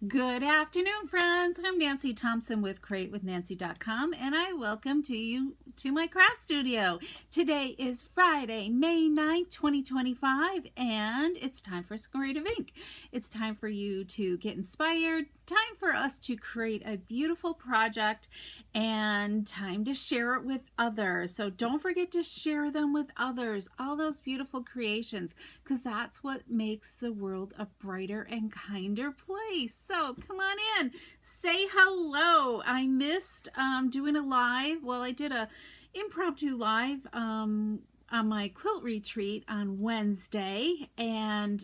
Good afternoon, friends. I'm Nancy Thompson with CreateWithNancy.com, and I welcome you to my craft studio. Today is Friday, May 9th, 2025, and it's time for some creative ink. It's time for you to get inspired, time for us to create a beautiful project, and time to share it with others. So don't forget to share them with others, all those beautiful creations, because that's what makes the world a brighter and kinder place. So come on in, say hello. I missed doing a live. Well, I did a impromptu live on my quilt retreat on Wednesday, and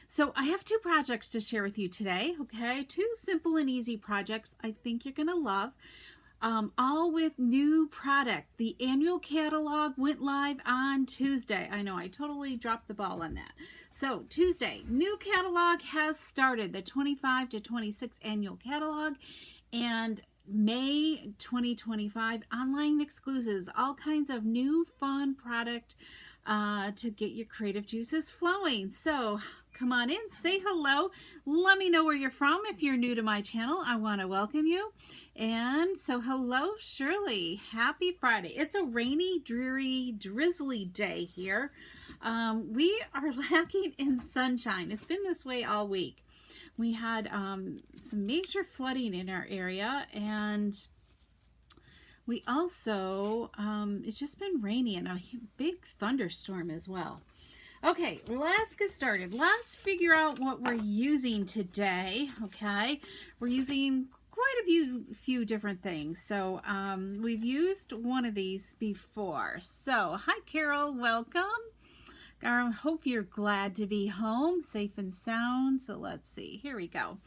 so I have two projects to share with you today. Okay, two simple and easy projects I think you're gonna love. All with new product. The annual catalog went live on Tuesday. I know I totally dropped the ball on that. So Tuesday, new catalog has started, the 25 to 26 annual catalog, and May 2025 online exclusives, all kinds of new fun product to get your creative juices flowing. So come on in, say hello, let me know where you're from. If you're new to my channel, I want to welcome you. And so hello Shirley, happy Friday. It's a rainy, dreary, drizzly day here. We are lacking in sunshine. It's been this way all week. We had some major flooding in our area, and we also, it's just been rainy and a big thunderstorm as well. Okay, let's get started. Let's figure out what we're using today, okay? We're using quite a few different things. So we've used one of these before. So hi Carol, welcome. I hope you're glad to be home, safe and sound. So let's see, here we go.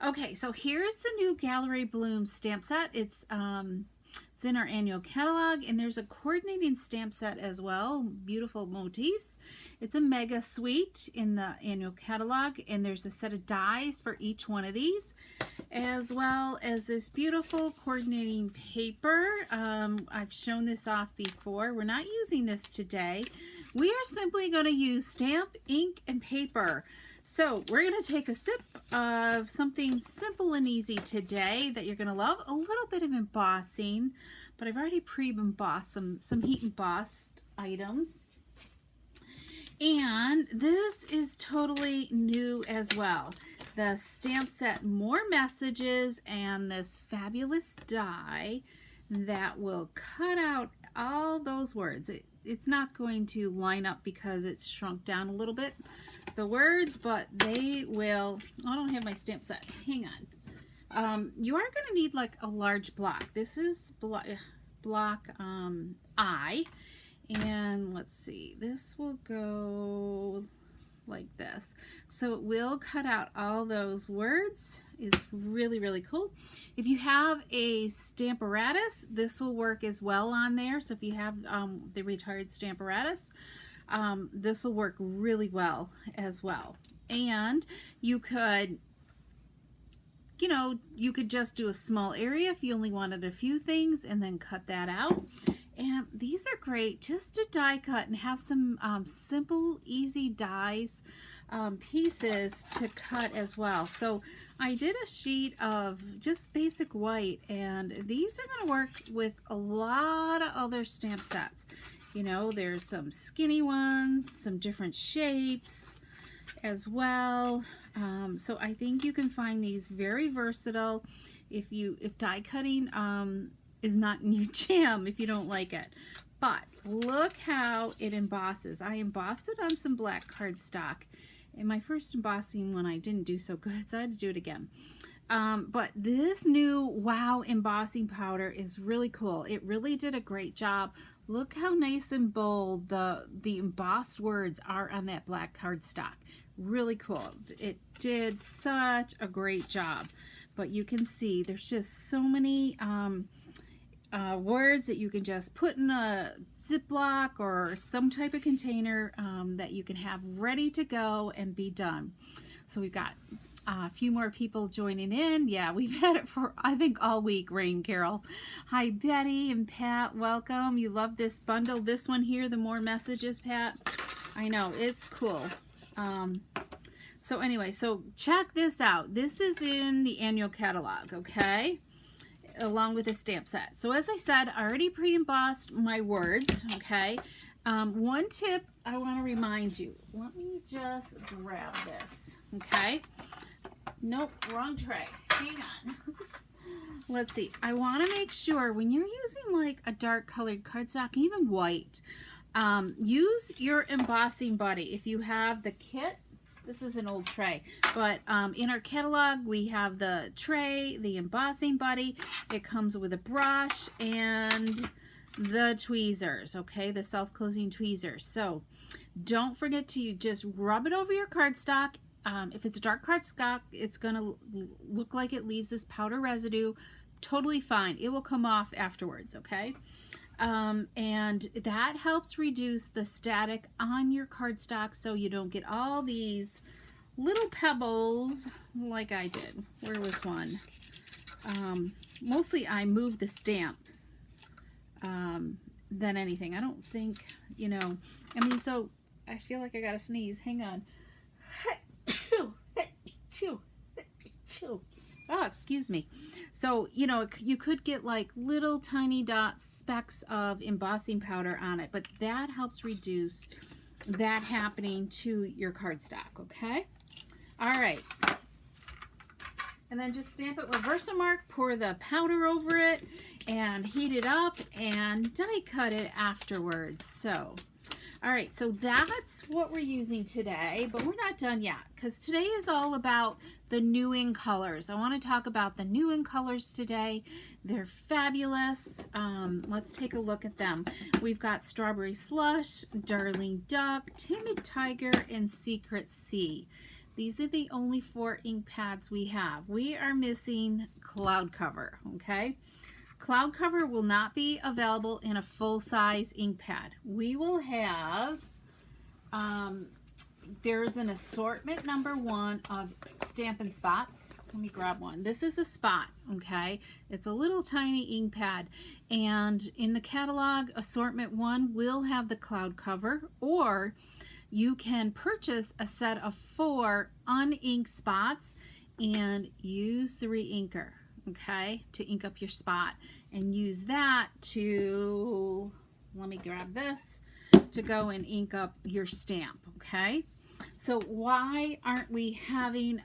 Okay, so here's the new Gallery Bloom stamp set. It's in our annual catalog, and there's a coordinating stamp set as well. Beautiful motifs. It's a mega suite in the annual catalog, and there's a set of dies for each one of these, as well as this beautiful coordinating paper. I've shown this off before. We're not using this today. We are simply going to use stamp, ink, and paper. So we're going to take a sip of something simple and easy today that you're going to love. A little bit of embossing, but I've already pre-embossed some heat embossed items. And this is totally new as well. The stamp set, More Messages, and this fabulous die that will cut out all those words. It's not going to line up because it's shrunk down a little bit, the words, but they will. I don't have my stamp set. Hang on. You are going to need like a large block. This is block I, and let's see, this will go like this. So it will cut out all those words. Is really cool. If you have a Stamparatus, this will work as well on there. So if you have the retired Stamparatus, this will work really well as well. And you could, you could just do a small area if you only wanted a few things and then cut that out. And these are great just to die cut and have some simple, easy dies pieces to cut as well. So I did a sheet of just basic white, and these are going to work with a lot of other stamp sets. There's some skinny ones, some different shapes as well. So I think you can find these very versatile if die cutting is not in your jam, if you don't like it. But look how it embosses. I embossed it on some black cardstock. In my first embossing one, I didn't do so good, so I had to do it again. But this new Wow embossing powder is really cool. It really did a great job. Look how nice and bold the embossed words are on that black cardstock. Really cool. It did such a great job. But you can see there's just so many words that you can just put in a Ziploc or some type of container that you can have ready to go and be done. So we've got a few more people joining in. Yeah, we've had it for, I think, all week, Rain Carol. Hi, Betty and Pat. Welcome. You love this bundle. This one here, the More Messages, Pat. I know, it's cool. So anyway, so check this out. This is in the annual catalog, okay? Along with a stamp set. So as I said, I already pre-embossed my words, okay? One tip I want to remind you. Let me just grab this, okay? Nope, wrong tray. Hang on. Let's see. I want to make sure when you're using like a dark colored cardstock, even white, use your embossing buddy. If you have the kit, this is an old tray, but in our catalog we have the tray, the embossing buddy. It comes with a brush and the tweezers, okay, the self-closing tweezers. So don't forget to just rub it over your cardstock. If it's a dark cardstock, it's gonna look like it leaves this powder residue. Totally fine. It will come off afterwards, okay? And that helps reduce the static on your cardstock so you don't get all these little pebbles like I did. Where was one? Mostly I moved the stamps than anything. I don't think, you know, I mean, so I feel like I gotta sneeze. Hang on. Oh, excuse me. So, you know, you could get like little tiny dot specks of embossing powder on it, but that helps reduce that happening to your cardstock, okay? All right. And then just stamp it with Versamark, pour the powder over it, and heat it up and die cut it afterwards. So, all right, so that's what we're using today, but we're not done yet because today is all about the new in colors. I want to talk about the new in colors today. They're fabulous. Let's take a look at them. We've got Strawberry Slush, Darling Duck, Timid Tiger, and Secret Sea. These are the only 4 ink pads we have. We are missing Cloud Cover, okay? Cloud Cover will not be available in a full-size ink pad. We will have, there's an assortment number 1 of Stampin' Spots. Let me grab one. This is a spot, okay? It's a little tiny ink pad. And in the catalog, assortment 1 will have the Cloud Cover, or you can purchase a set of 4 uninked spots and use the re-inker, okay, to ink up your spot, and use that to, let me grab this, to go and ink up your stamp, okay? So why aren't we having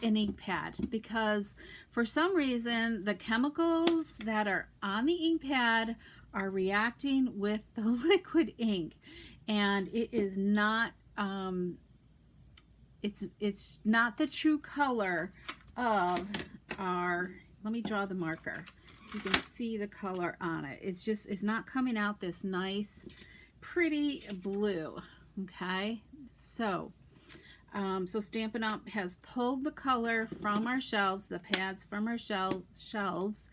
an ink pad? Because for some reason the chemicals that are on the ink pad are reacting with the liquid ink, and it is not it's not the true color of our, let me draw the marker. You can see the color on it. It's not coming out this nice pretty blue, okay? So so Stampin' Up has pulled the color from our shelves, the pads from our shelves,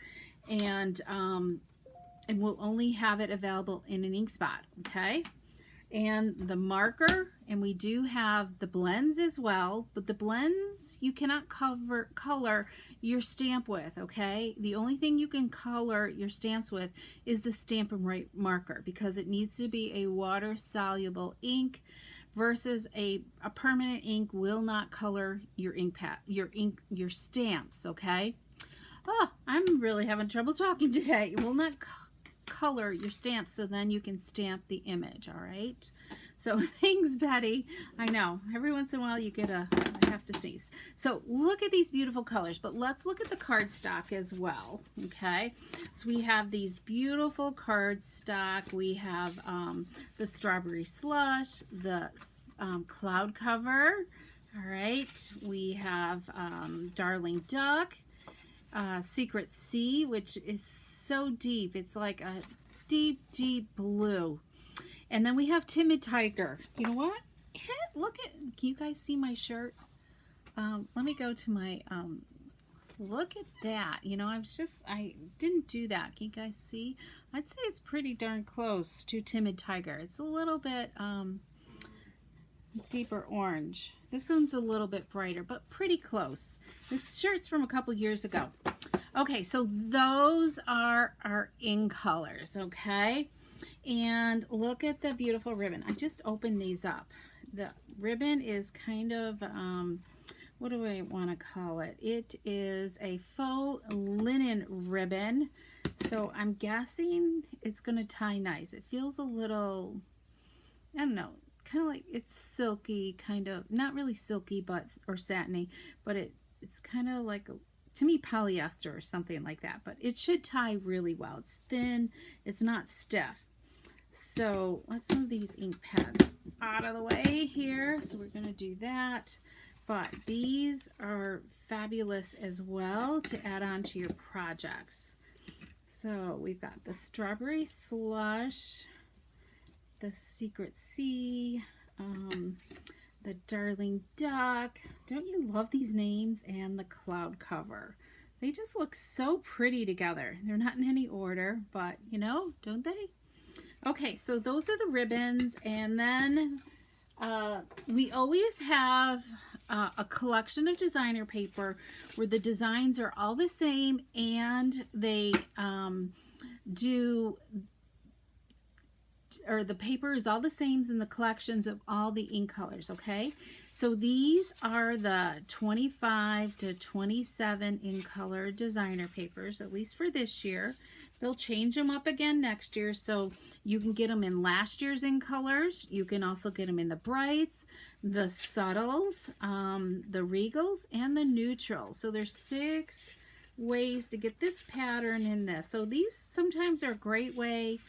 and we'll only have it available in an ink spot, okay? And the marker, and we do have the blends as well, but the blends you cannot color your stamp with, okay? The only thing you can color your stamps with is the Stampin' Up marker, because it needs to be a water-soluble ink, versus a permanent ink will not color your ink pad, your stamps, okay? Oh, I'm really having trouble talking today. It will not color your stamps, so then you can stamp the image. All right, so thanks, Betty. I know every once in a while you get I have to sneeze. So look at these beautiful colors, but let's look at the cardstock as well, okay? So we have these beautiful cardstock. We have the Strawberry Slush, the Cloud Cover, all right, we have Darling Duck, Secret Sea, which is so deep. It's like a deep, deep blue. And then we have Timid Tiger. You know what? Look at, can you guys see my shirt? Let me go to my, look at that. You know, I didn't do that. Can you guys see? I'd say it's pretty darn close to Timid Tiger. It's a little bit deeper orange. This one's a little bit brighter, but pretty close. This shirt's from a couple years ago. Okay, so those are our in colors, okay? And look at the beautiful ribbon. I just opened these up. the ribbon is kind of, what do I want to call it? It is a faux linen ribbon. So I'm guessing it's going to tie nice. It feels a little, I don't know, kind of like it's silky, kind of, not really silky, but, or satiny, but it's kind of like, to me, polyester or something like that. But it should tie really well. It's thin, it's not stiff. So let's move these ink pads out of the way here. So we're going to do that. But these are fabulous as well to add on to your projects. So we've got the Strawberry Slush, the Secret Sea, the Darling Duck. Don't you love these names? And the Cloud Cover. They just look so pretty together. They're not in any order, but you know, don't they? Okay, so those are the ribbons, and then we always have a collection of designer paper where the designs are all the same, and they the paper is all the same in the collections of all the ink colors, okay? So these are the 25 to 27 ink color designer papers, at least for this year. They'll change them up again next year, so you can get them in last year's ink colors. You can also get them in the brights, the subtles, the regals, and the neutrals. So there's 6 ways to get this pattern in this. So these sometimes are a great way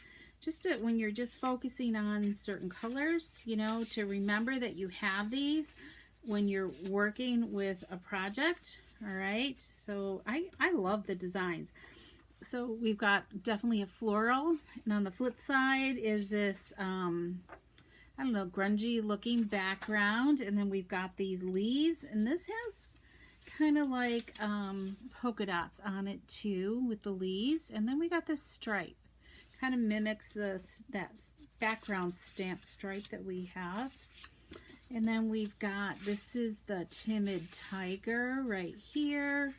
just to, when you're just focusing on certain colors, you know, to remember that you have these when you're working with a project. All right, so I love the designs. So we've got definitely a floral, and on the flip side is this I don't know, grungy looking background, and then we've got these leaves, and this has kind of like polka dots on it too with the leaves, and then we got this stripe, kind of mimics that background stamp stripe that we have. And then we've got, this is the Timid Tiger right here.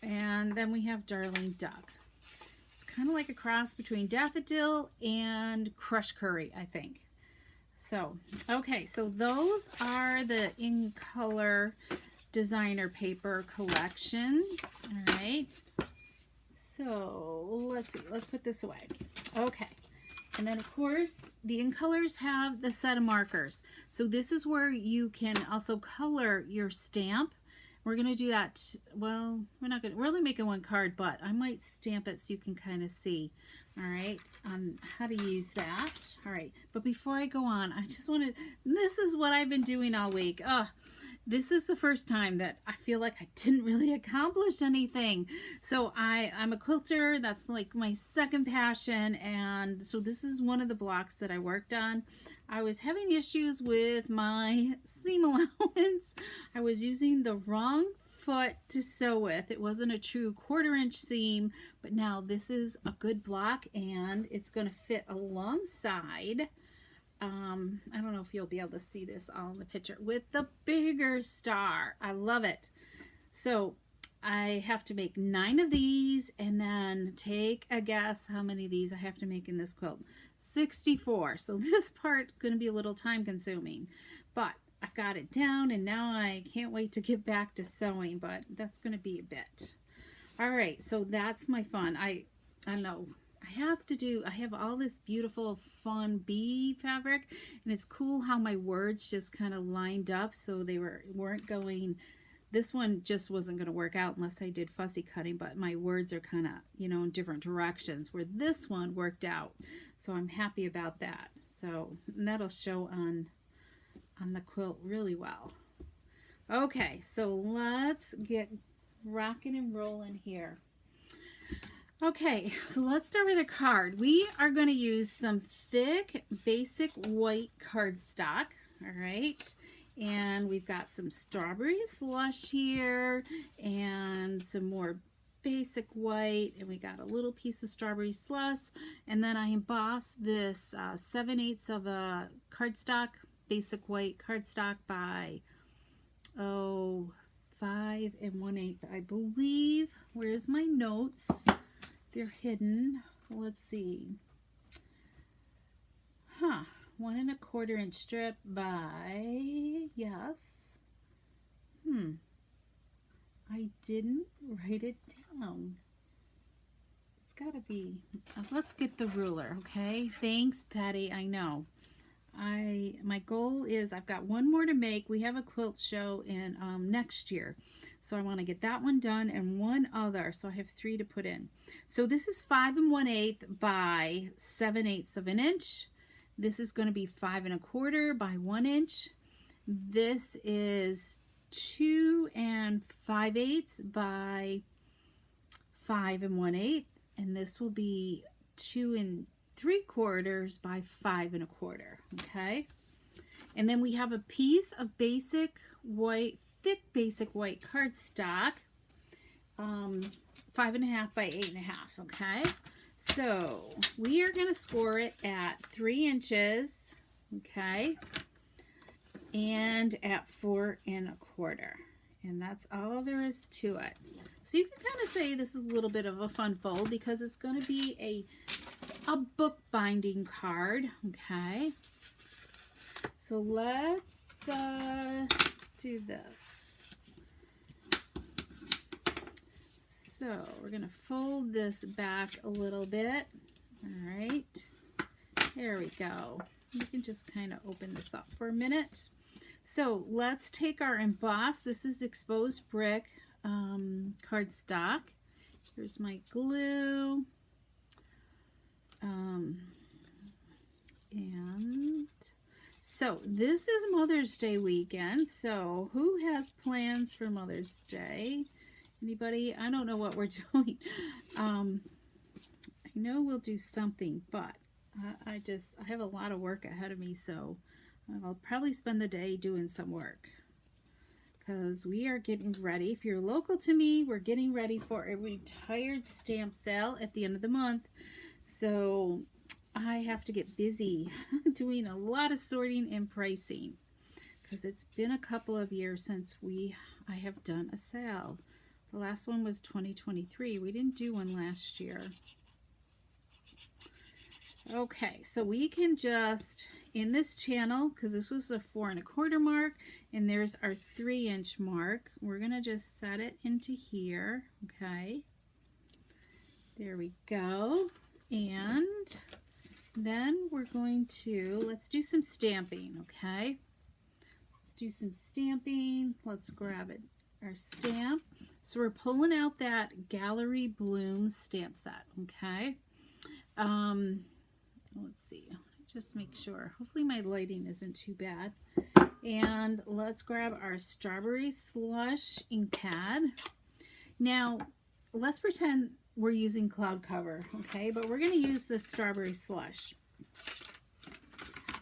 And then we have Darling Duck. It's kind of like a cross between Daffodil and Crush Curry, I think. So, okay, so those are the In Color designer paper collection. All right. So, let's see. Let's put this away. Okay. And then, of course, the In Colors have the set of markers. So this is where you can also color your stamp. We're going to do that. Well, we're not going to really make it one card, but I might stamp it so you can kind of see, all right, on how to use that. All right, but before I go on, I just want to, this is what I've been doing all week. This is the first time that I feel like I didn't really accomplish anything. So I'm a quilter. That's like my second passion. And so this is one of the blocks that I worked on. I was having issues with my seam allowance. I was using the wrong foot to sew with. It wasn't a true 1/4 inch seam, but now this is a good block and it's going to fit alongside. I don't know if you'll be able to see this all in the picture with the bigger star. I love it. So I have to make 9 of these, and then take a guess how many of these I have to make in this quilt. 64. So this part is going to be a little time consuming, but I've got it down, and now I can't wait to get back to sewing, but that's going to be a bit. All right, so that's my fun. I don't know. I have all this beautiful fun bee fabric, and it's cool how my words just kind of lined up, so they weren't going, this one just wasn't going to work out unless I did fussy cutting, but my words are kind of, you know, in different directions, where this one worked out. So I'm happy about that. So that'll show on the quilt really well. Okay, so let's get rocking and rolling here. Okay, so let's start with a card. We are going to use some thick, basic white cardstock, all right? And we've got some Strawberry Slush here, and some more basic white, and we got a little piece of Strawberry Slush, and then I embossed this 7/8 of a cardstock, basic white cardstock by, 5 1/8, I believe. Where's my notes? They're hidden. Let's see. 1¼ inch strip by, yes. I didn't write it down. It's gotta be, let's get the ruler, okay? Thanks, Patty, I know. My goal is I've got one more to make. We have a quilt show in next year, so I want to get that one done and one other, so I have 3 to put in. So this is 5 1/8 by 7/8 of an inch. This is going to be 5 1/4 by 1 inch. This is 2 5/8 by 5 1/8, and this will be 2 3/4 by 5 1/4. Okay, and then we have a piece of basic white, thick basic white cardstock, 5 1/2 by 8 1/2. Okay, so we are going to score it at 3 inches. Okay, and at 4 1/4, and that's all there is to it. So you can kind of say this is a little bit of a fun fold because it's going to be a book binding card. Okay, so let's do this. So we're going to fold this back a little bit. All right, there we go. You can just kind of open this up for a minute. So let's take our emboss. This is exposed brick cardstock. Here's my glue. And so this is Mother's Day weekend. So who has plans for Mother's Day? Anybody? I don't know what we're doing. I know we'll do something, but I have a lot of work ahead of me, so I'll probably spend the day doing some work because we are getting ready. If you're local to me, we're getting ready for a retired stamp sale at the end of the month. So I have to get busy doing a lot of sorting and pricing because it's been a couple of years since I have done a sale. The last one was 2023. We didn't do one last year. Okay, so we can just, in this channel, because this was a 4 1/4 mark, and there's our 3 inch mark, we're going to just set it into here. Okay, there we go. And then we're going to, let's do some stamping. Okay, let's do some stamping. Let's grab it, our stamp. So we're pulling out that Gallery Blooms stamp set. Okay, let's see, just make sure, hopefully my lighting isn't too bad. And let's grab our Strawberry Slush in CAD. Now let's pretend we're using cloud cover, okay, but we're going to use this Strawberry Slush.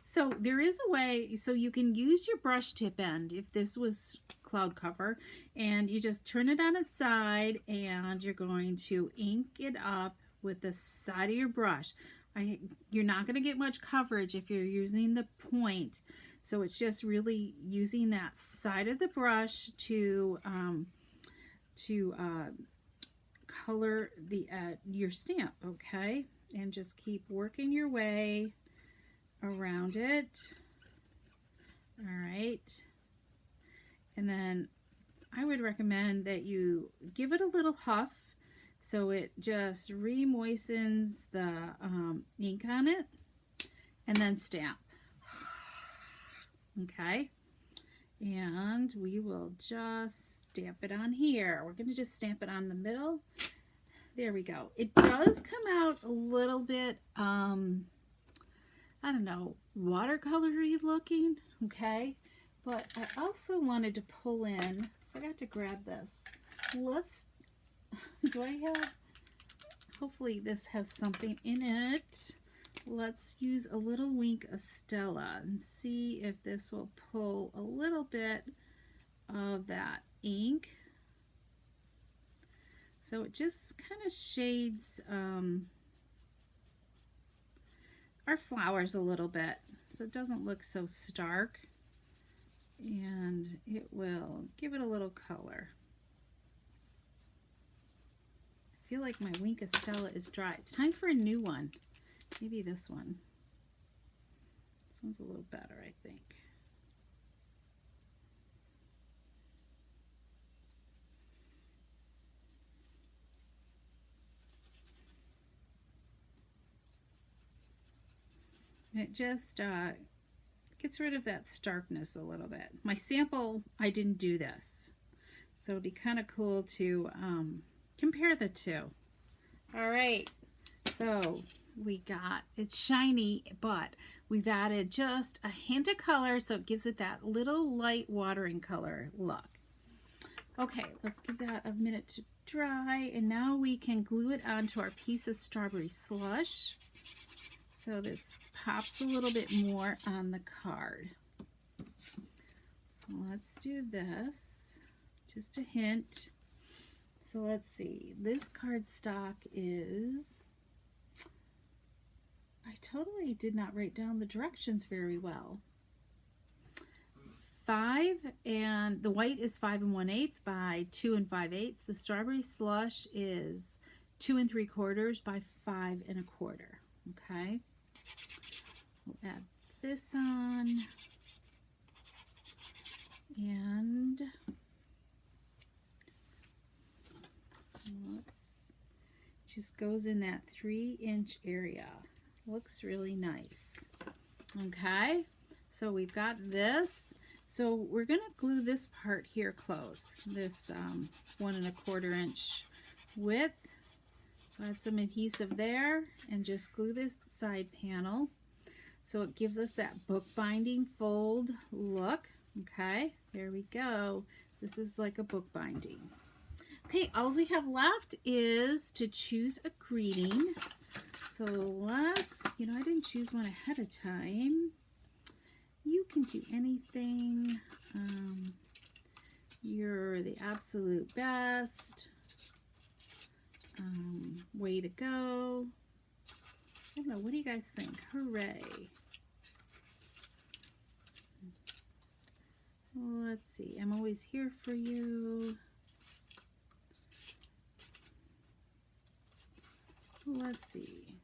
So there is a way, so you can use your brush tip end if this was cloud cover, and you just turn it on its side and you're going to ink it up with the side of your brush. You're not going to get much coverage if you're using the point, so it's just really using that side of the brush to color your stamp. Okay, and just keep working your way around it. All right, and then I would recommend that you give it a little huff so it just re-moistens the ink on it, and then stamp. Okay, and we will just stamp it on here. We're going to just stamp it on the middle. There we go. It does come out a little bit, I don't know, watercolory looking, okay? But I also wanted to pull in, forgot to grab this. Do I have, hopefully this has something in it. Let's use a little wink of Stella and see if this will pull a little bit of that ink. So it just kind of shades our flowers a little bit, so it doesn't look so stark, and it will give it a little color. I feel like my wink of Stella is dry. It's time for a new one. Maybe this one. This one's a little better, I think. And it just gets rid of that starkness a little bit. My sample, I didn't do this. So it'd be kind of cool to compare the two. All right, so we got, it's shiny, but we've added just a hint of color, so it gives it that little light watering color look. Okay, let's give that a minute to dry, and now we can glue it onto our piece of strawberry slush. So this pops a little bit more on the card. So let's do this, just a hint. So let's see, this cardstock is, I totally did not write down the directions very well. 5, and the white is 5 1/8 by 2 5/8. The strawberry slush is 2 3/4 by 5 1/4. Okay, we'll add this on, and let's just goes in that 3-inch area. Looks really nice. Okay, so we've got this. So we're going to glue this part here close, this 1 1/4 inch width. So add some adhesive there and just glue this side panel so it gives us that bookbinding fold look. Okay, there we go. This is like a bookbinding. Okay, all we have left is to choose a greeting. So let's, I didn't choose one ahead of time. You can do anything. You're the absolute best. Way to go. I don't know, what do you guys think? Hooray. Let's see, I'm always here for you. Let's see.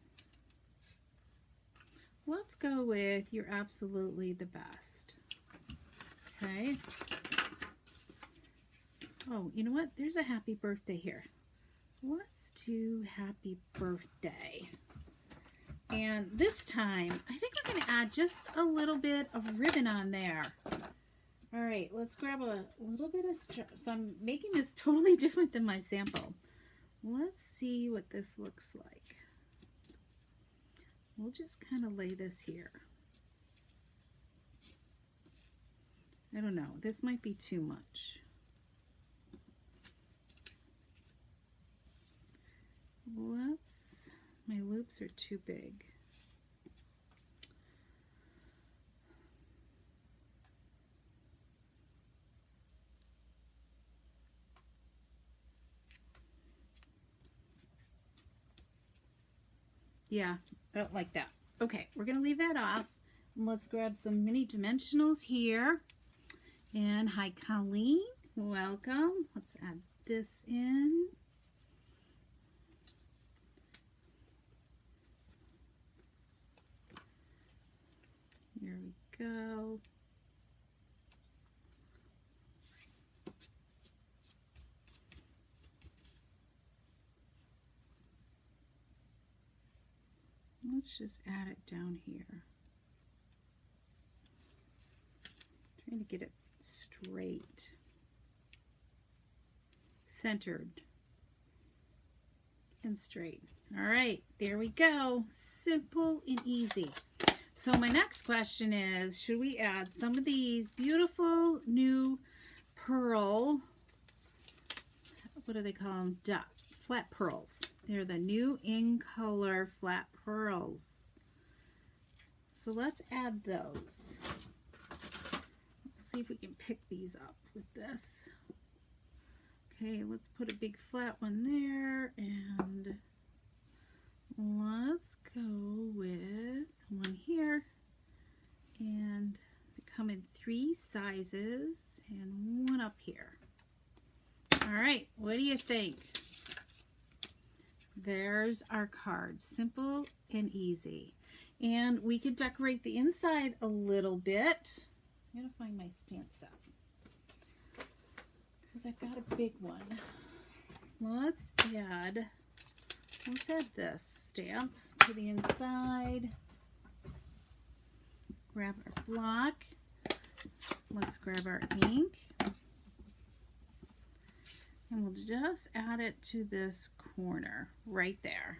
Let's go with you're absolutely the best. Okay. Oh, you know what? There's a happy birthday here. Let's do happy birthday. And this time, I think we're going to add just a little bit of ribbon on there. All right, let's grab a little bit of, so I'm making this totally different than my sample. Let's see what this looks like. We'll just kind of lay this here. I don't know, this might be too much. My loops are too big. Yeah, I don't like that. Okay, we're going to leave that off. And let's grab some mini dimensionals here. And hi, Colleen. Welcome. Let's add this in. Here we go. Let's just add it down here. Trying to get it straight, centered, and straight. All right, there we go. Simple and easy. So my next question is, should we add some of these beautiful new pearl, what do they call them? Flat pearls. They're the new In Color flat pearls. So let's add those. Let's see if we can pick these up with this. Okay, let's put a big flat one there, and let's go with one here, and they come in 3 sizes and one up here. All right, what do you think? There's our card, simple and easy. And we could decorate the inside a little bit. I'm going to find my stamp set because I've got a big one. Let's add this stamp to the inside. Grab our block. Let's grab our ink. And we'll just add it to this corner right there.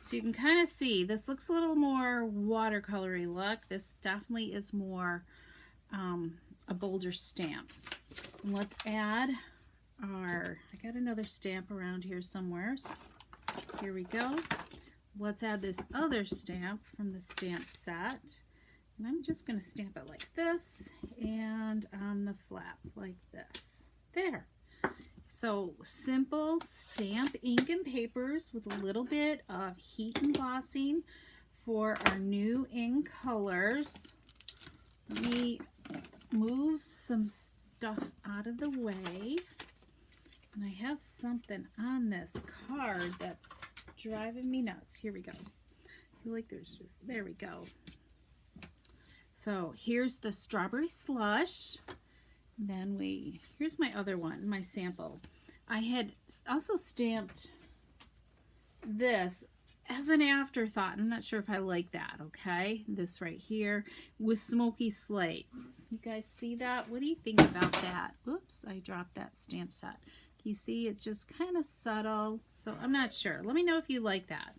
So you can kind of see this looks a little more watercolory look. This definitely is more a bolder stamp. And let's add I got another stamp around here somewhere. Here we go. Let's add this other stamp from the stamp set. And I'm just going to stamp it like this and on the flap like this. There. So simple stamp ink and papers with a little bit of heat embossing for our new in colors. Let me move some stuff out of the way. And I have something on this card that's driving me nuts. Here we go. I feel like there's just, there we go. So here's the Strawberry Slush. Then here's my other one, my sample. I had also stamped this as an afterthought. I'm not sure if I like that, okay? This right here with Smoky Slate. You guys see that? What do you think about that? Oops, I dropped that stamp set. You see, it's just kind of subtle. So I'm not sure. Let me know if you like that.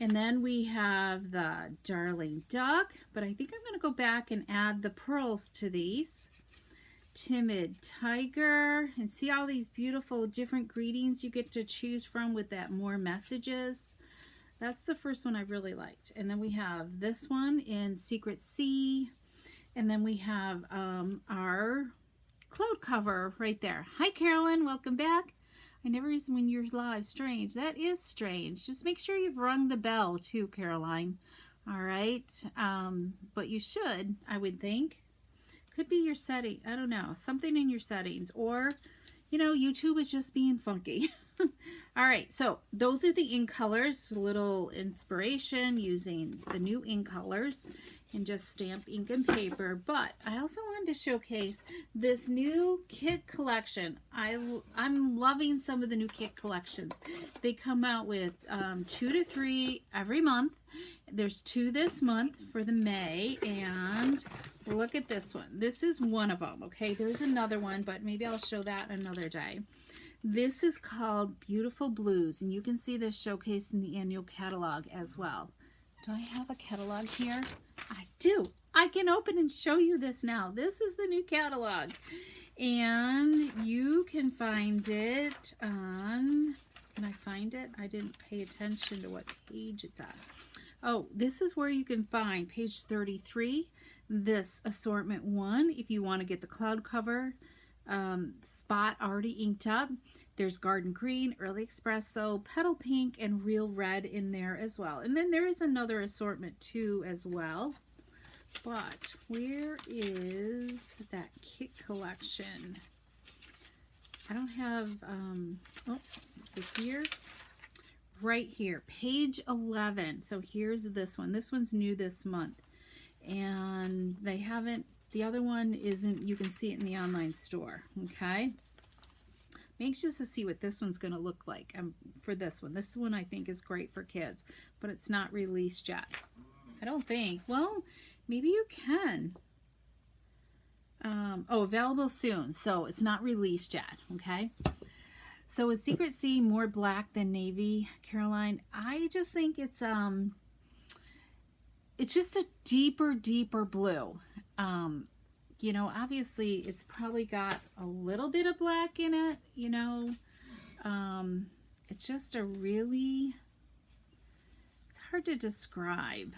And then we have the Darling Duck, but I think I'm going to go back and add the pearls to these. Timid Tiger, and see all these beautiful different greetings you get to choose from with that more messages. That's the first one I really liked. And then we have this one in Secret Sea, and then we have our cloud cover right there. Hi Carolyn, welcome back. I never use when you're live. Strange. That is strange. Just make sure you've rung the bell too, Caroline. All right. But you should, I would think. Could be your setting. I don't know. Something in your settings. Or, you know, YouTube is just being funky. All right. So those are the ink colors. A little inspiration using the new ink colors and just stamp ink and paper. But I also wanted to showcase this new kit collection. I'm loving some of the new kit collections. They come out with 2 to 3 every month. There's 2 this month for the May, and look at this one. This is one of them, okay? There's another one, but maybe I'll show that another day. This is called Beautiful Blues, and you can see this showcased in the annual catalog as well. Do I have a catalog here? I do. I can open and show you this now. This is the new catalog, and you can find it on, can I find it? I didn't pay attention to what page it's on. Oh, this is where you can find page 33, this assortment 1, if you want to get the cloud cover spot already inked up. There's Garden Green, Early Espresso, Petal Pink, and Real Red in there as well. And then there is another assortment too as well. But where is that kit collection? I don't have, oh, is it here? Right here, page 11. So here's this one. This one's new this month. And they haven't, the other one isn't, you can see it in the online store, okay? I'm anxious to see what this one's going to look like for this one. This one I think is great for kids, but it's not released yet. I don't think. Well, maybe you can. Oh, available soon. So it's not released yet, okay? So is Secret Sea more black than navy, Caroline? I just think it's just a deeper blue. You know, obviously it's probably got a little bit of black in it, you know. It's just a really, it's hard to describe.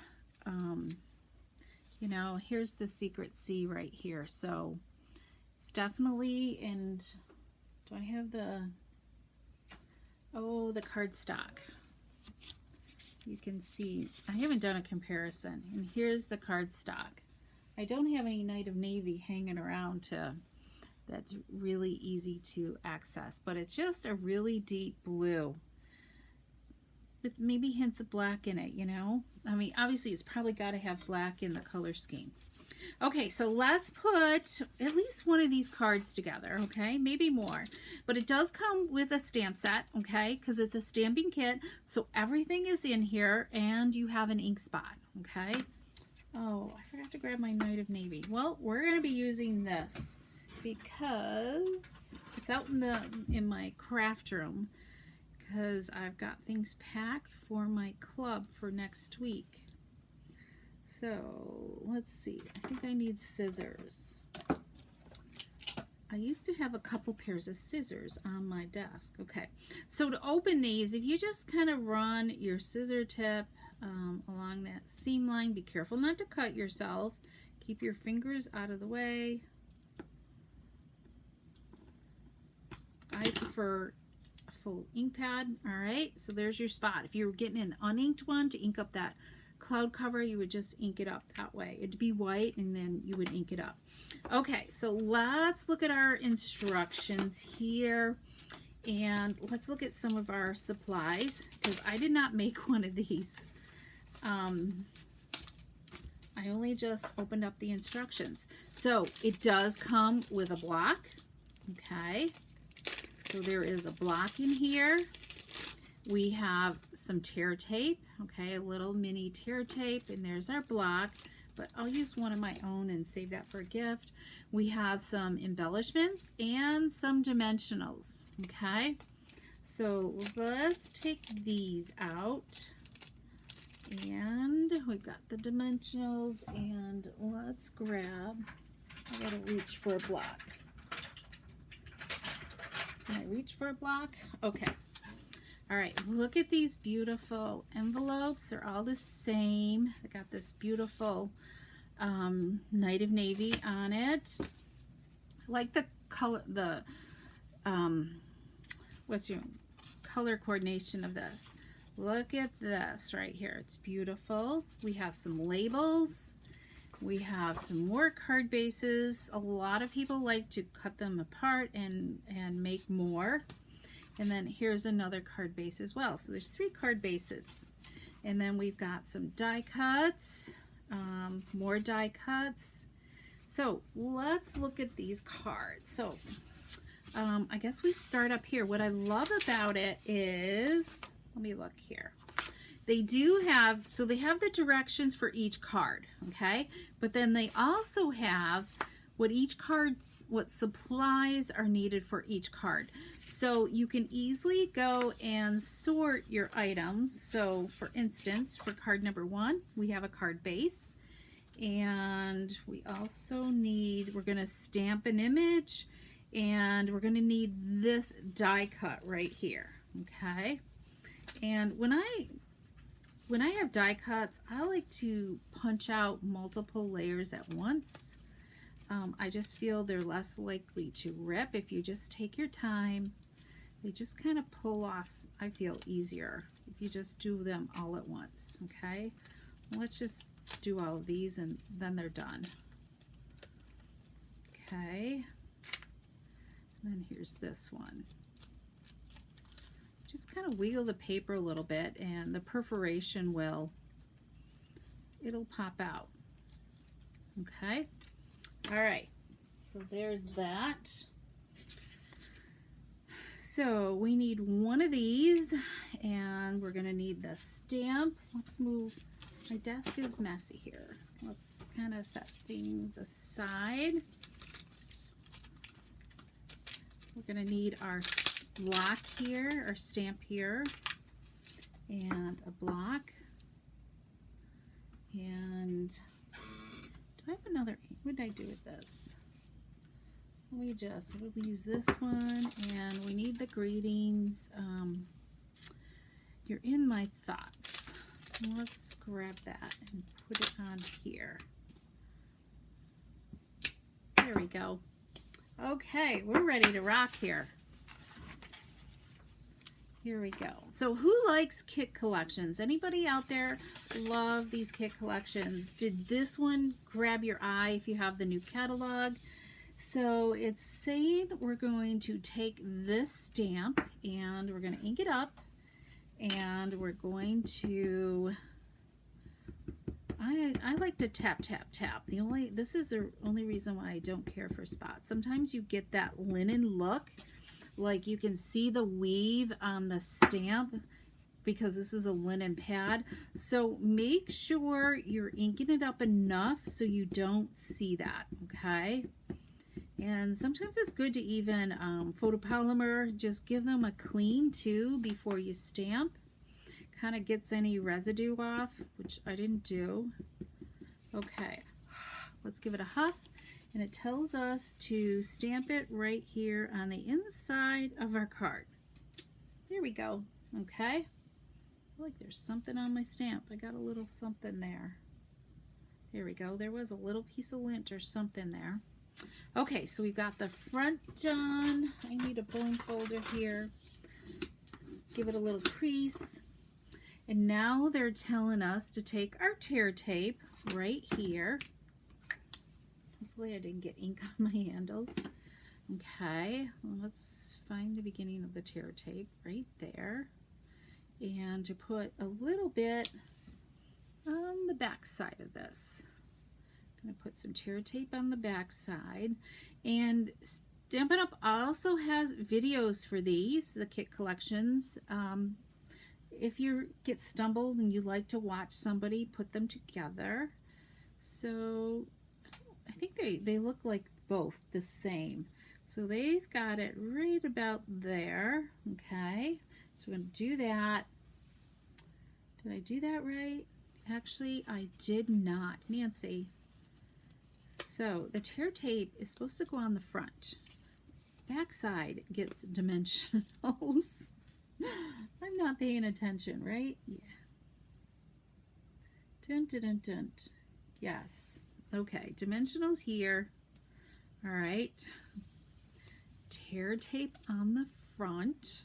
You know, here's the Secret Sea right here. So it's definitely, and do I have the, oh, the cardstock. You can see, I haven't done a comparison. And here's the cardstock. I don't have any Night of Navy hanging around that's really easy to access, but it's just a really deep blue. with maybe hints of black in it, you know? I mean, obviously it's probably got to have black in the color scheme. Okay, so let's put at least one of these cards together, okay? Maybe more. But it does come with a stamp set, okay? Because it's a stamping kit, so everything is in here, and you have an ink spot, okay? Oh, I forgot to grab my Night of Navy. Well, we're going to be using this because it's out in my craft room, because I've got things packed for my club for next week. So let's see, I think I need scissors. I used to have a couple pairs of scissors on my desk. Okay, so to open these, if you just kind of run your scissor tip along that seam line, be careful not to cut yourself. Keep your fingers out of the way. I prefer a full ink pad. All right, so there's your spot. If you were getting an uninked one to ink up that cloud cover, you would just ink it up that way. It'd be white and then you would ink it up. Okay, so let's look at our instructions here, and let's look at some of our supplies, because I did not make one of these. I only just opened up the instructions. So it does come with a block. Okay, so there is a block in here. We have some tear tape, okay, a little mini tear tape, and there's our block, but I'll use one of my own and save that for a gift. We have some embellishments and some dimensionals, okay? So let's take these out, and we've got the dimensionals, and let's grab, I gotta reach for a block. Can I reach for a block? Okay. All right, look at these beautiful envelopes. They're all the same. They got this beautiful Night of Navy on it. I like the color, the what's your color coordination of this. Look at this right here. It's beautiful. We have some labels. We have some more card bases. A lot of people like to cut them apart and make more. And then here's another card base as well. So there's 3 card bases. And then we've got some die cuts, more die cuts. So let's look at these cards. So I guess we start up here. What I love about it is, let me look here. They do have, so they have the directions for each card, okay? But then they also have what each card's, what supplies are needed for each card. So you can easily go and sort your items. So for instance, for card number 1, we have a card base, and we also need, we're gonna stamp an image, and we're gonna need this die cut right here, okay? And when I have die cuts, I like to punch out multiple layers at once. I just feel they're less likely to rip if you just take your time. They just kind of pull off, I feel, easier if you just do them all at once, okay? Let's just do all of these and then they're done. Okay. And then here's this one. Just kind of wiggle the paper a little bit and the perforation it'll pop out. Okay. All right, so there's that. So we need one of these, and we're gonna need the stamp. Let's move, my desk is messy here. Let's kind of set things aside. We're gonna need our block here, our stamp here, and a block. And do I have another, what did I do with this? We'll use this one, and we need the greetings. You're in my thoughts. Let's grab that and put it on here. There we go. Okay, we're ready to rock here. Here we go. So who likes kit collections? Anybody out there love these kit collections? Did this one grab your eye if you have the new catalog? So it's saying we're going to take this stamp and we're going to ink it up, And we're going to, I like to tap, tap, tap. This is the only reason why I don't care for spots. Sometimes you get that linen look, like you can see the weave on the stamp because this is a linen pad. So make sure you're inking it up enough so you don't see that, okay? And sometimes it's good to even photopolymer, just give them a clean too before you stamp. Kind of gets any residue off, which I didn't do. Okay, let's give it a huff. And it tells us to stamp it right here on the inside of our card. There we go. Okay. I feel like there's something on my stamp. I got a little something there. There we go. There was a little piece of lint or something there. Okay, so we've got the front done. I need a bone folder here. Give it a little crease. And now they're telling us to take our tear tape right here. Hopefully I didn't get ink on my handles. Okay, well, let's find the beginning of the tear tape right there. And to put a little bit on the back side of this. I'm going to put some tear tape on the back side. And Stampin' Up! Also has videos for these, the kit collections. If you get stumbled and you like to watch somebody put them together. So I think they look like both the same. So they've got it right about there. Okay, so we're going to do that. Did I do that right? Actually, I did not. Nancy. So the tear tape is supposed to go on the front. Back side gets dimensionals. I'm not paying attention, right? Yeah. Dun, dun, dun, dun. Yes. Okay, dimensionals here. All right. Tear tape on the front.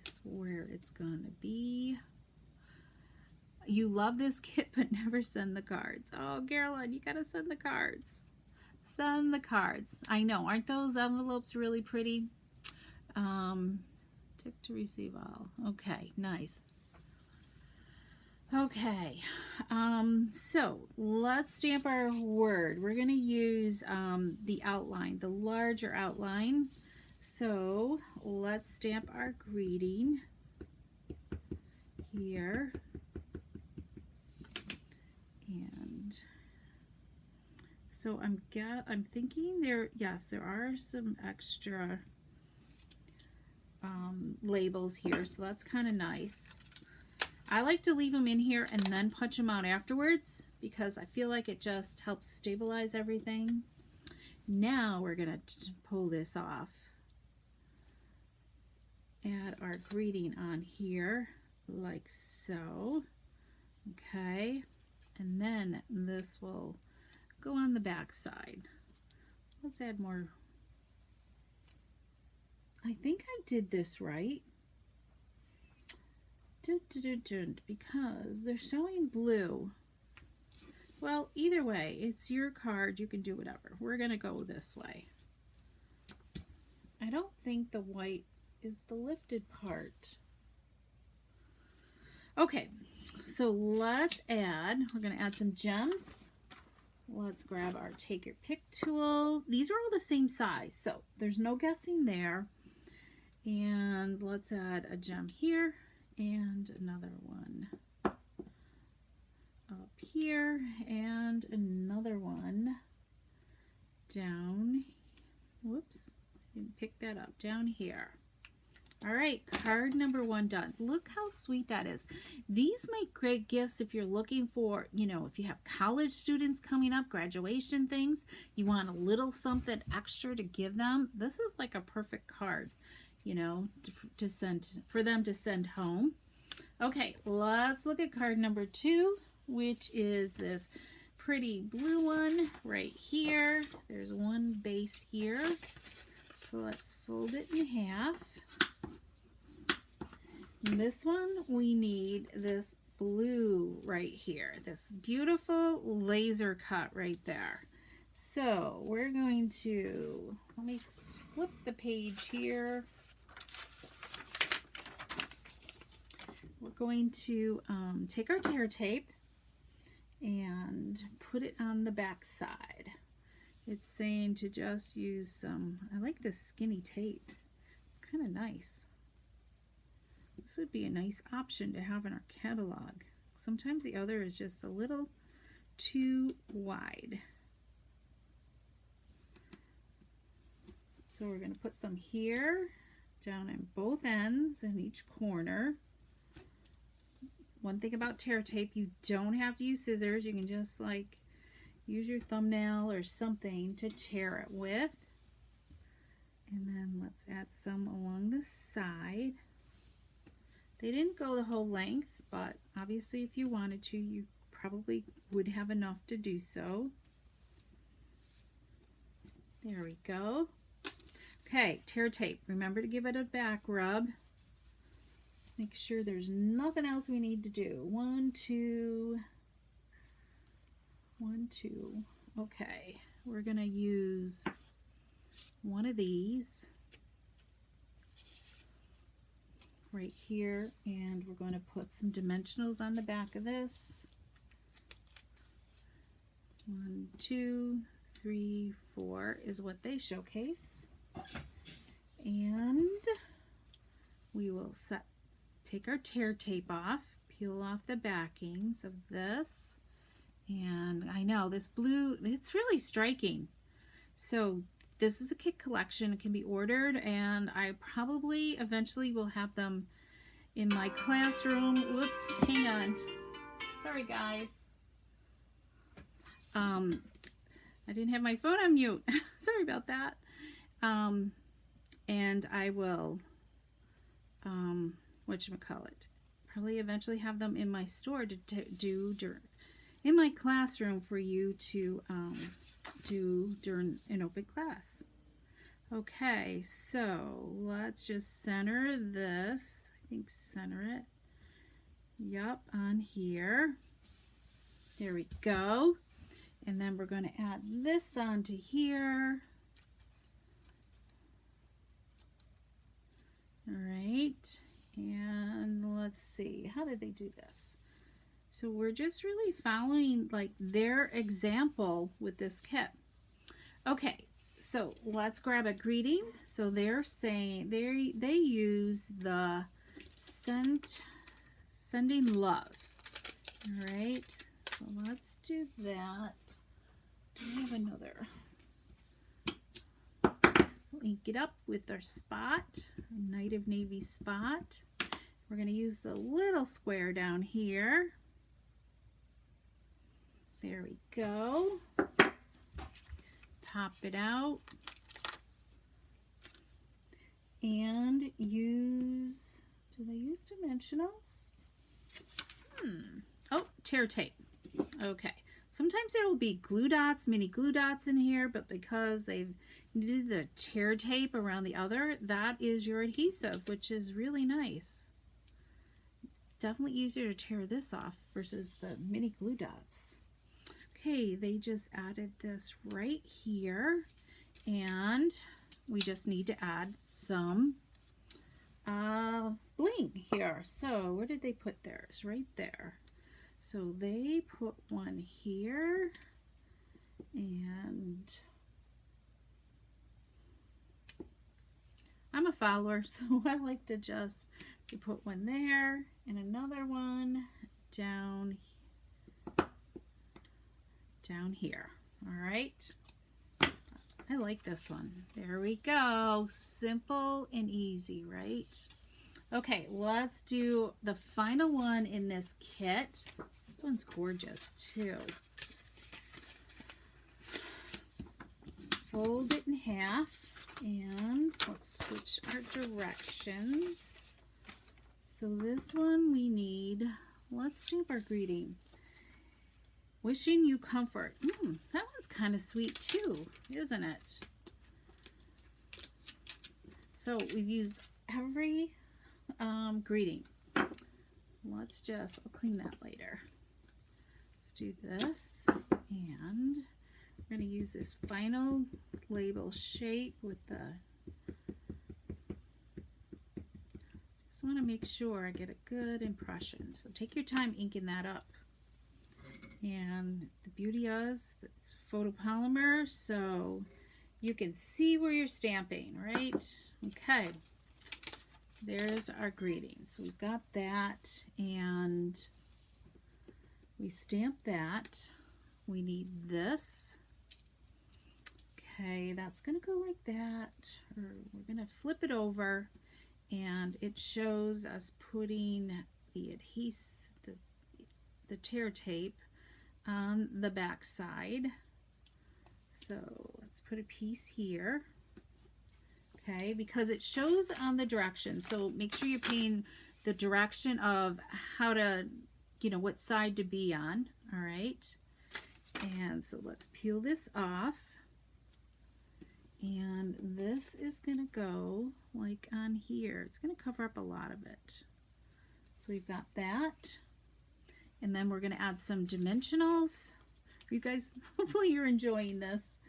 That's where it's going to be. You love this kit, but never send the cards. Oh, Carolyn, you got to send the cards. Send the cards. I know. Aren't those envelopes really pretty? Tick to receive all. Okay, nice. Okay, so let's stamp our word. We're going to use the outline, the larger outline. So let's stamp our greeting here. And so I'm thinking there are some extra labels here, so that's kind of nice. I like to leave them in here and then punch them out afterwards because I feel like it just helps stabilize everything. Now we're gonna pull this off. Add our greeting on here like so. Okay, and then this will go on the back side. Let's add more. I think I did this right. Because they're showing blue. Well, either way, it's your card. You can do whatever. We're going to go this way. I don't think the white is the lifted part. Okay, so let's add, we're going to add some gems. Let's grab our Take Your Pick tool. These are all the same size, so there's no guessing there. And let's add a gem here and another one up here and another one down. Whoops, I didn't pick that up. Down here. All right, card number 1 done. Look how sweet that is. These make great gifts if you're looking for, you know, if you have college students coming up, graduation things, you want a little something extra to give them. This is like a perfect card, you know, to send for them to send home. Okay, let's look at card number 2, which is this pretty blue one right here. There's one base here. So let's fold it in half. And this one, we need this blue right here, this beautiful laser cut right there. So we're going to, let me flip the page here. we're going to take our tear tape and put it on the back side. It's saying to just use some, I like this skinny tape. It's kind of nice. This would be a nice option to have in our catalog. Sometimes the other is just a little too wide. So we're going to put some here, down in both ends in each corner. One thing about tear tape, you don't have to use scissors. You can just like use your thumbnail or something to tear it with. And then let's add some along the side. They didn't go the whole length, but obviously if you wanted to, you probably would have enough to do so. There we go. Okay, tear tape. Remember to give it a back rub. Let's make sure there's nothing else we need to do. 1, 2, 1, 2. Okay, we're gonna use one of these right here, and we're going to put some dimensionals on the back of this. 1, 2, 3, 4 is what they showcase. And we will take our tear tape off, peel off the backings of this. And I know this blue, it's really striking. So this is a kit collection. It can be ordered, and I probably eventually will have them in my classroom. Whoops, hang on. Sorry, guys. I didn't have my phone on mute. Sorry about that. And I will, whatchamacallit, probably eventually have them in my store to do in my classroom for you to do during an open class. Okay, so let's just center this. I think center it. Yup, on here. There we go. And then we're going to add this onto here. All right, and let's see, how did they do this? So we're just really following like their example with this kit. Okay, so let's grab a greeting. So they're saying they use the sending love. All right, so let's do that. Do we have another? Link it up with our spot, Night of Navy spot. We're going to use the little square down here. There we go. Pop it out. And use, do they use dimensionals? Oh, tear tape. Okay. Sometimes there will be glue dots, mini glue dots in here, but because they've needed the tear tape around the other, that is your adhesive, which is really nice. Definitely easier to tear this off versus the mini glue dots. Okay, they just added this right here, and we just need to add some bling here. So where did they put theirs? Right there. So they put one here, and I'm a follower, so I like to just put one there and another one down here. All right, I like this one. There we go. Simple and easy, right? Okay, let's do the final one in this kit. This one's gorgeous too. Let's fold it in half, and let's switch our directions. So this one we need, let's stamp our greeting. Wishing you comfort. That one's kind of sweet too, isn't it? So we've used every greeting. Let's just, I'll clean that later. Let's do this, and we're going to use this final label shape with the, Just want to make sure I get a good impression. So take your time inking that up. And the beauty is it's photopolymer, so you can see where you're stamping, right? Okay, there's our greetings. We've got that, and we stamp that. We need this. Okay, that's gonna go like that, or we're gonna flip it over, and it shows us putting the adhesive, the tear tape on the back side. So let's put a piece here. Okay, because it shows on the direction, so make sure you're paying the direction of how to, you know, what side to be on. All right, and so let's peel this off, and this is gonna go like on here. It's gonna cover up a lot of it. So we've got that, and then we're gonna add some dimensionals. You guys, hopefully you're enjoying this.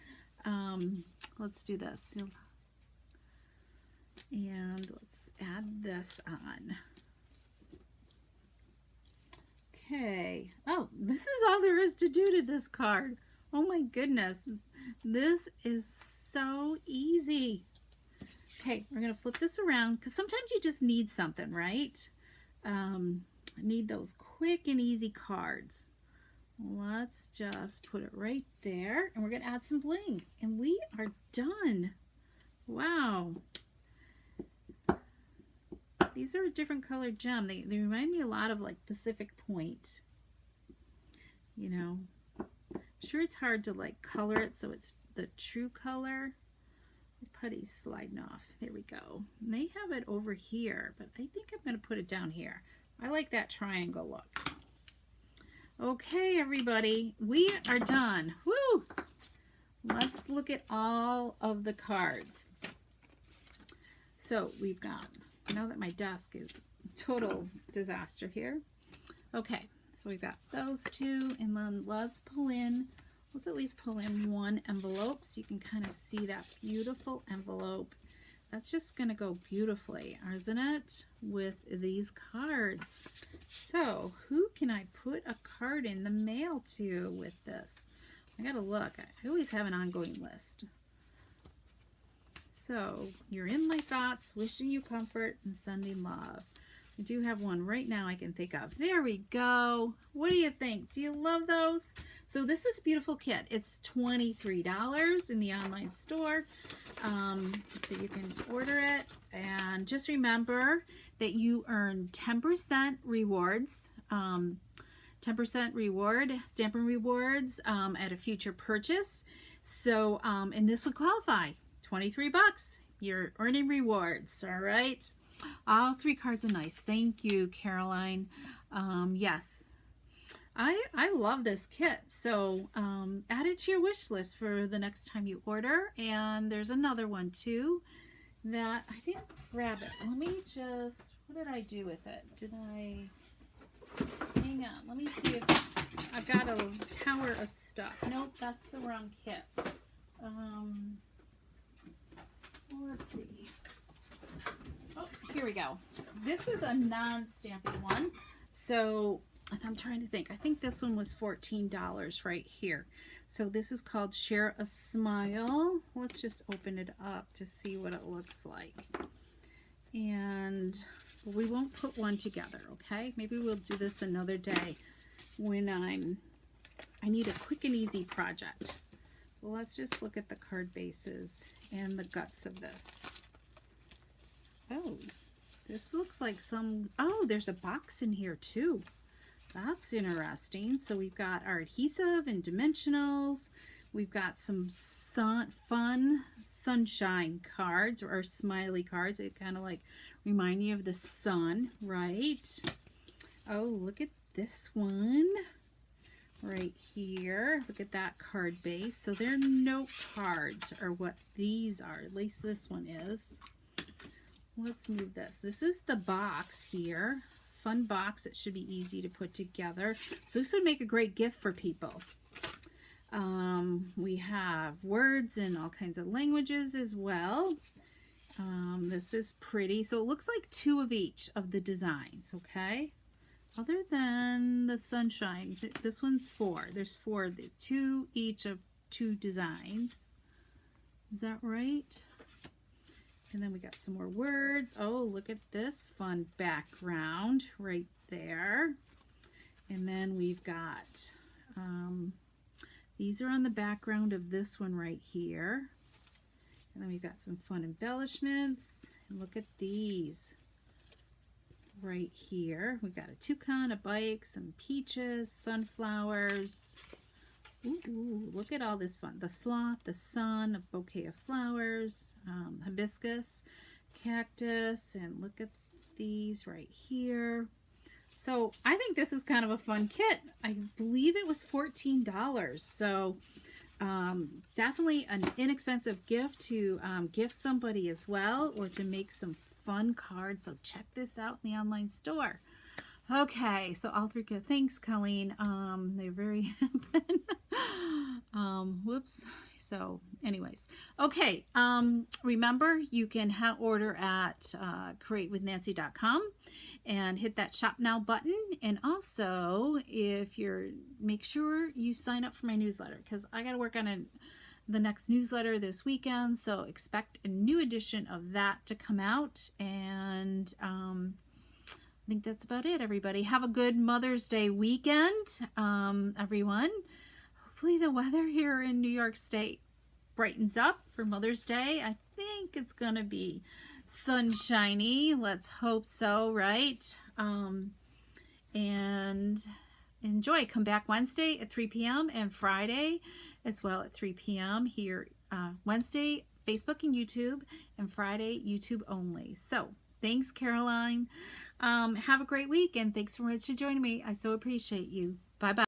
Let's do this. And let's add this on. Okay. Oh, this is all there is to do to this card. Oh my goodness. This is so easy. Okay, we're going to flip this around because sometimes you just need something, right? Need those quick and easy cards. Let's just put it right there, and we're going to add some bling, and we are done. Wow. These are a different colored gem. They remind me a lot of like Pacific Point. You know, I'm sure it's hard to like color it so it's the true color. The putty's sliding off. There we go. And they have it over here, but I think I'm going to put it down here. I like that triangle look. Okay, everybody, we are done. Woo! Let's look at all of the cards. So we've got, now that my desk is a total disaster here. Okay, so we've got those two, and then let's at least pull in one envelope so you can kind of see that beautiful envelope. That's just gonna go beautifully, isn't it, with these cards? So who can I put a card in the mail to with this? I gotta look. I always have an ongoing list. So you're in my thoughts, wishing you comfort and sending love. I do have one right now I can think of. There we go. What do you think? Do you love those? So this is a beautiful kit. It's $23 in the online store. That you can order it. And just remember that you earn 10% rewards. 10% reward, Stampin' Rewards at a future purchase. So, and this would qualify. 23 bucks. You're earning rewards, all right? All three cards are nice. Thank you, Caroline. Yes, I love this kit. So add it to your wish list for the next time you order. And there's another one too that I didn't grab it. Let me just, what did I do with it? Did I, hang on, let me see if I've got a tower of stuff. Nope, that's the wrong kit. Let's see. Oh, here we go. This is a non-stamping one. So, and I'm trying to think. I think this one was $14 right here. So this is called Share a Smile. Let's just open it up to see what it looks like. And we won't put one together, okay? Maybe we'll do this another day when I need a quick and easy project. Well, let's just look at the card bases and the guts of this. Oh, this looks like some, oh, there's a box in here too. That's interesting. So we've got our adhesive and dimensionals. We've got some fun sunshine cards or smiley cards. They kind of like remind you of the sun, right? Oh, look at this one right here. Look at that card base. So they're note cards are what these are. At least this one is. Let's move this. This is the box here. Fun box. It should be easy to put together. So this would make a great gift for people. We have words in all kinds of languages as well. This is pretty. So it looks like 2 of each of the designs, okay? Other than the sunshine, this one's 4. There's 4, 2 each of 2 designs. Is that right? And then we got some more words. Oh, look at this fun background right there. And then we've got, these are on the background of this one right here. And then we've got some fun embellishments. And look at these right here. We've got a toucan, a bike, some peaches, sunflowers. Ooh, look at all this fun. The sloth, the sun, a bouquet of flowers, hibiscus, cactus, and look at these right here. So I think this is kind of a fun kit. I believe it was $14. So definitely an inexpensive gift to gift somebody as well, or to make some fun cards. So check this out in the online store. Okay, so all 3 good. Thanks, Colleen. They're very whoops. So anyways, okay, remember you can order at createwithnancy.com and hit that shop now button. And also, if make sure you sign up for my newsletter, because I got to work on the next newsletter this weekend. So expect a new edition of that to come out. And I think that's about it, everybody. Have a good Mother's Day weekend, everyone. Hopefully the weather here in New York State brightens up for Mother's Day. I think it's going to be sunshiny. Let's hope so, right? And enjoy. Come back Wednesday at 3 p.m. and Friday as well at 3 p.m. here. Wednesday, Facebook and YouTube, and Friday, YouTube only. So thanks, Caroline. Have a great week, and thanks so much for joining me. I so appreciate you. Bye-bye.